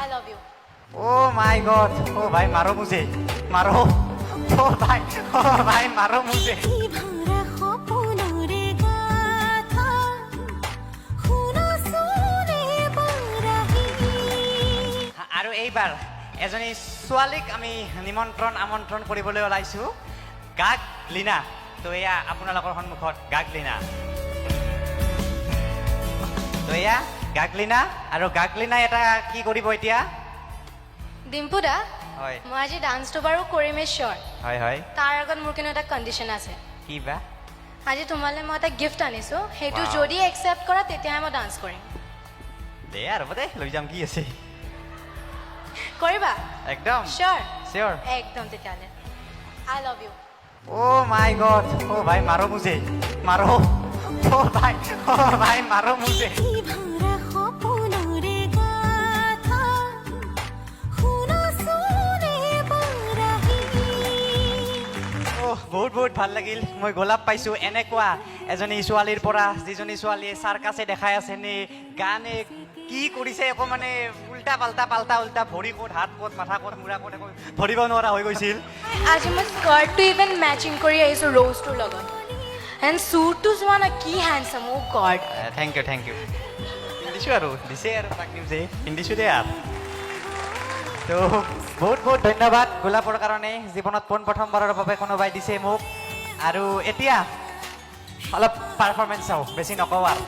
love you. Oh my God. Oh भाई मारो मुझे मारो Oh भाई मारो मुझे আৰু এইবাৰ এজনী ছোৱালীক আমি নিমন্ত্ৰণ আমন্ত্ৰণ কৰিবলৈ ওলাইছো গাগ লিনা তো এয়া আপোনালোকৰ সন্মুখত গাগ লিনা তো এয়া গাগ লিনা আৰু গাগ লিনা এটা কি কৰিব এতিয়া Dimpu da, হয় মই আজি ডান্সটো বাৰু কৰিমে শিওৰ হয় হয় তাৰ আগত মোৰ কিনো এটা কণ্ডিশ্যন আছে কি বা আজি তোমালৈ মই এটা গিফ্ট আনিছো সেইটো Wow. যদি একচেপ্ট কৰা তেতিয়াহে মই ডান্স কৰিম দে আৰু দে লৈ যাম কি আছে কৰিবা একদম শিওৰ শিওৰ একদম তেতিয়াহ'লে I love you Oh my God. Oh भाई मारो मुझे मारो Oh भाई मारो मुझे বহুত বহুত ভাল লাগিল মই গোলাপ পাইছো এনেকুৱা এজনী ছোৱালীৰ পৰা যিজনী ছোৱালীয়ে চাৰ্কাছে দেখাই আছে নে গানে কি কৰিছে একো মানে উল্টা পাল্টা ভৰি ক'ত হাত ক'ত মাথা ক'ত মূৰা ক'ত একো ধৰিব নোৱাৰা হৈ গৈছিল আজি মই স্কাৰ্টটো ইভেন মেচিং কৰি আহিছো ৰ'জটোৰ লগত এণ্ড শ্বুটটো চোৱা না কি হেণ্ডচাম অ' গড থেংক ইউ পিন্ধিছোঁ আৰু দিছে আৰু তাক যে পিন্ধিছোঁ দে আৰু তো বহুত বহুত ধন্যবাদ গোলাপৰ কাৰণে জীৱনত প্ৰথমবাৰৰ বাবে কোনোবাই দিছে মোক আৰু এতিয়া অলপ পাৰফৰ্মেঞ্চ চাওঁ বেছি নকওঁ আৰু